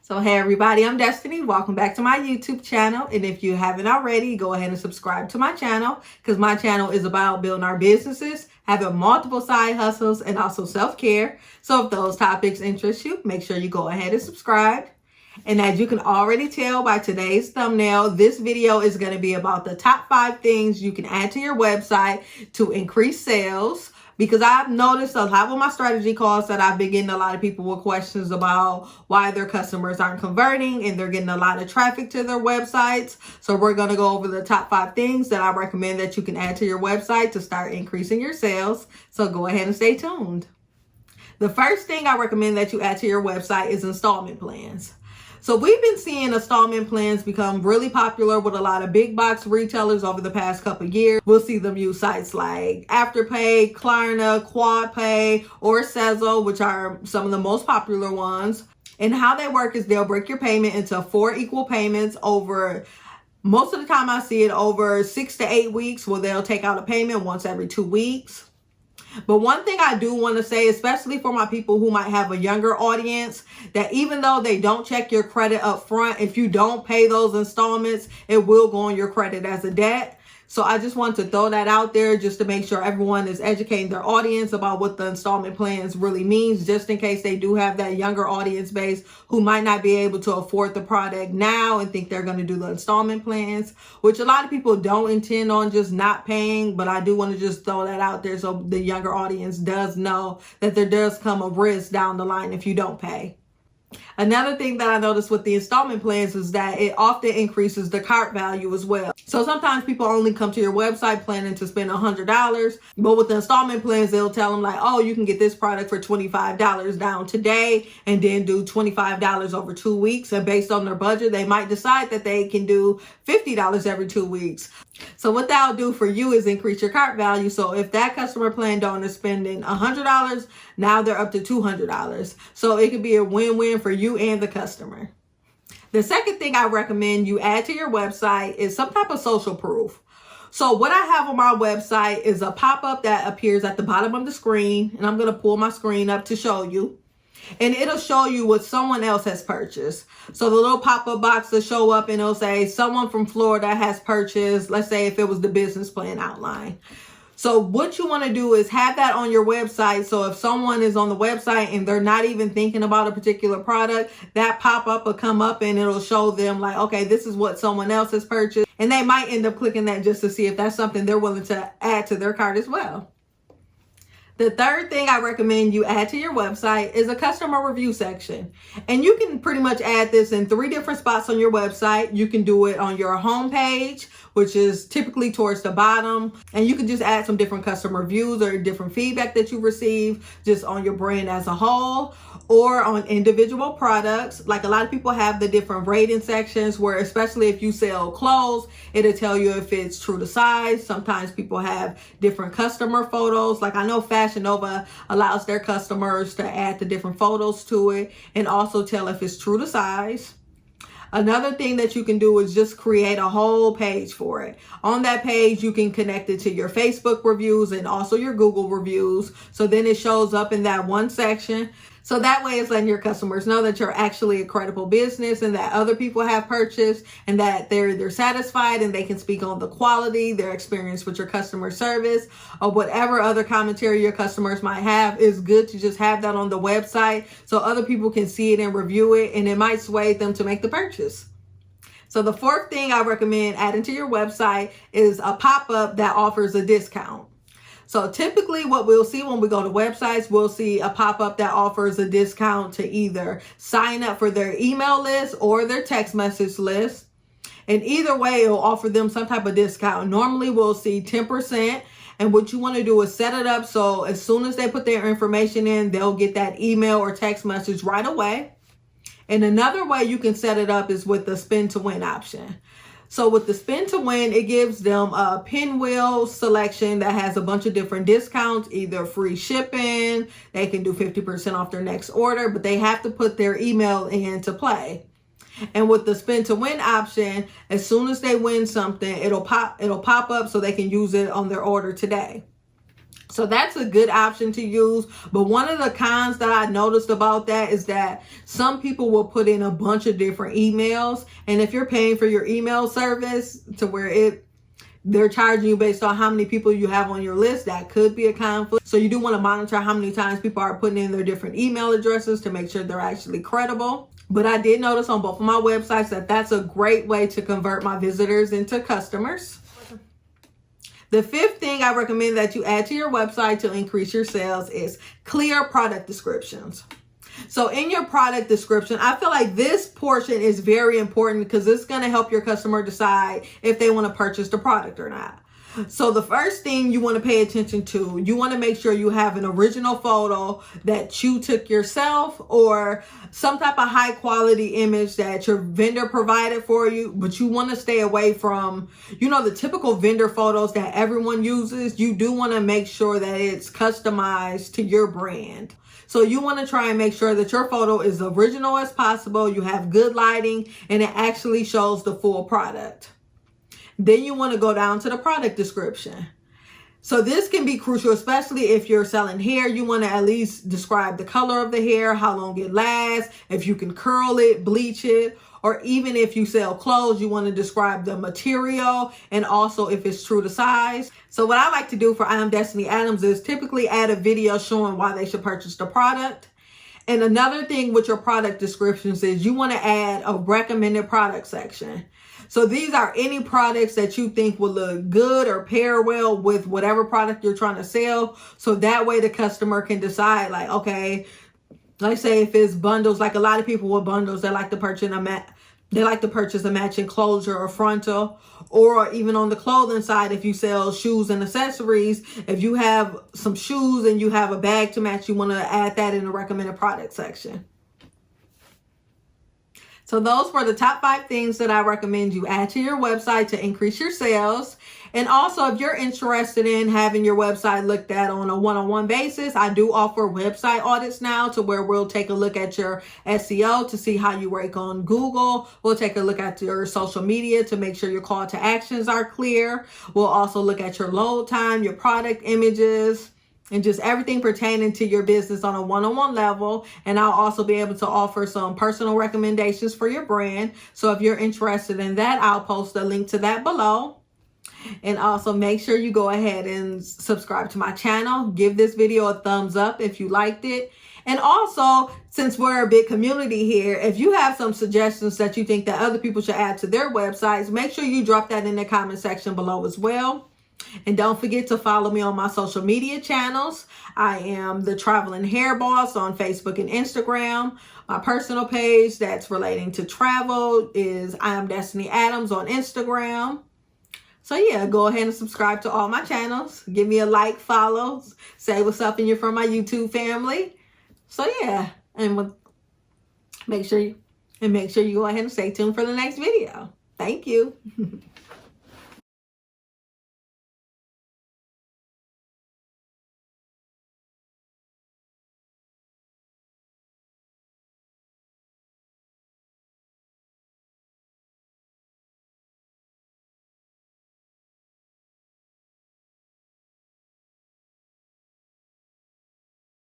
So hey everybody, I'm Destiny. Welcome back to my YouTube channel. And if you haven't already, go ahead and subscribe to my channel because my channel is about building our businesses, having multiple side hustles, and also self-care. So if those topics interest you, make sure you go ahead and subscribe. And as you can already tell by today's thumbnail, this video is going to be about the top 5 things you can add to your website to increase sales. Because I've noticed a lot of my strategy calls that I've been getting a lot of people with questions about why their customers aren't converting and they're getting a lot of traffic to their websites. So we're going to go over the top 5 things that I recommend that you can add to your website to start increasing your sales. So go ahead and stay tuned. The first thing I recommend that you add to your website is installment plans. So we've been seeing installment plans become really popular with a lot of big box retailers over the past couple of years. We'll see them use sites like Afterpay, Klarna, QuadPay, or Sezzle, which are some of the most popular ones. And how they work is they'll break your payment into 4 equal payments over, most of the time I see it over 6 to 8 weeks, where they'll take out a payment once every 2 weeks. But one thing I do want to say, especially for my people who might have a younger audience, that even though they don't check your credit up front, if you don't pay those installments, it will go on your credit as a debt. So I just want to throw that out there just to make sure everyone is educating their audience about what the installment plans really means, just in case they do have that younger audience base who might not be able to afford the product now and think they're going to do the installment plans, which a lot of people don't intend on just not paying. But I do want to just throw that out there so the younger audience does know that there does come a risk down the line if you don't pay. Another thing that I noticed with the installment plans is that it often increases the cart value as well. So sometimes people only come to your website planning to spend $100, but with the installment plans, they'll tell them like, oh, you can get this product for $25 down today and then do $25 over 2 weeks. And based on their budget, they might decide that they can do $50 every 2 weeks. So what that'll do for you is increase your cart value. So if that customer planned on is spending $100, now they're up to $200. So it could be a win-win for you and the customer. The second thing I recommend you add to your website is some type of social proof. So what I have on my website is a pop-up that appears at the bottom of the screen, and I'm going to pull my screen up to show you. And it'll show you what someone else has purchased. So the little pop-up box will show up and it'll say someone from Florida has purchased, let's say if it was the business plan outline. So what you want to do is have that on your website. So if someone is on the website and they're not even thinking about a particular product, that pop-up will come up and it'll show them like, okay, this is what someone else has purchased. And they might end up clicking that just to see if that's something they're willing to add to their cart as well. The third thing I recommend you add to your website is a customer review section. And you can pretty much add this in 3 different spots on your website. You can do it on your home page, which is typically towards the bottom. And you can just add some different customer reviews or different feedback that you receive just on your brand as a whole, or on individual products. Like a lot of people have the different rating sections where, especially if you sell clothes, it'll tell you if it's true to size. Sometimes people have different customer photos. Like I know Fashion Nova allows their customers to add the different photos to it and also tell if it's true to size. Another thing that you can do is just create a whole page for it. On that page, you can connect it to your Facebook reviews and also your Google reviews. So then it shows up in that one section. So that way it's letting your customers know that you're actually a credible business and that other people have purchased and that they're satisfied and they can speak on the quality, their experience with your customer service, or whatever other commentary your customers might have. Is good to just have that on the website so other people can see it and review it, and it might sway them to make the purchase. So the fourth thing I recommend adding to your website is a pop-up that offers a discount. So typically what we'll see when we go to websites, we'll see a pop-up that offers a discount to either sign up for their email list or their text message list. And either way, it'll offer them some type of discount. Normally we'll see 10%. And what you want to do is set it up so as soon as they put their information in, they'll get that email or text message right away. And another way you can set it up is with the spin to win option. So with the spin to win, it gives them a pinwheel selection that has a bunch of different discounts, either free shipping, they can do 50% off their next order, but they have to put their email in to play. And with the spin to win option, as soon as they win something, it'll pop up so they can use it on their order today. So that's a good option to use. But one of the cons that I noticed about that is that some people will put in a bunch of different emails. And if you're paying for your email service to where they're charging you based on how many people you have on your list, that could be a conflict. So you do want to monitor how many times people are putting in their different email addresses to make sure they're actually credible. But I did notice on both of my websites that that's a great way to convert my visitors into customers. The fifth thing I recommend that you add to your website to increase your sales is clear product descriptions. So in your product description, I feel like this portion is very important because it's going to help your customer decide if they want to purchase the product or not. So the first thing you want to pay attention to, you want to make sure you have an original photo that you took yourself or some type of high quality image that your vendor provided for you, but you want to stay away from, the typical vendor photos that everyone uses. You do want to make sure that it's customized to your brand. So you want to try and make sure that your photo is original as possible. You have good lighting and it actually shows the full product. Then you want to go down to the product description. So this can be crucial, especially if you're selling hair. You want to at least describe the color of the hair, how long it lasts, if you can curl it, bleach it, or even if you sell clothes, you want to describe the material and also if it's true to size. So what I like to do for I Am Destiny Adams is typically add a video showing why they should purchase the product. And another thing with your product descriptions is you want to add a recommended product section. So these are any products that you think will look good or pair well with whatever product you're trying to sell. So that way the customer can decide like, okay, let's say if it's bundles, like a lot of people with bundles, they like to purchase a matching closure or frontal, or even on the clothing side, if you sell shoes and accessories, if you have some shoes and you have a bag to match, you want to add that in the recommended product section. So those were the top 5 things that I recommend you add to your website to increase your sales. And also, if you're interested in having your website looked at on a one-on-one basis, I do offer website audits now to where we'll take a look at your SEO to see how you rank on Google. We'll take a look at your social media to make sure your call to actions are clear. We'll also look at your load time, your product images, and just everything pertaining to your business on a one-on-one level. And I'll also be able to offer some personal recommendations for your brand. So if you're interested in that, I'll post a link to that below. And also make sure you go ahead and subscribe to my channel. Give this video a thumbs up if you liked it. And also, since we're a big community here, if you have some suggestions that you think that other people should add to their websites, make sure you drop that in the comment section below as well. And don't forget to follow me on my social media channels. I am the Traveling Hair Boss on Facebook and Instagram. My personal page that's relating to travel is I Am Destiny Adams on Instagram. So yeah, go ahead and subscribe to all my channels. Give me a like, follow, say what's up, and you're from my YouTube family. So yeah, and make sure you go ahead and stay tuned for the next video. Thank you.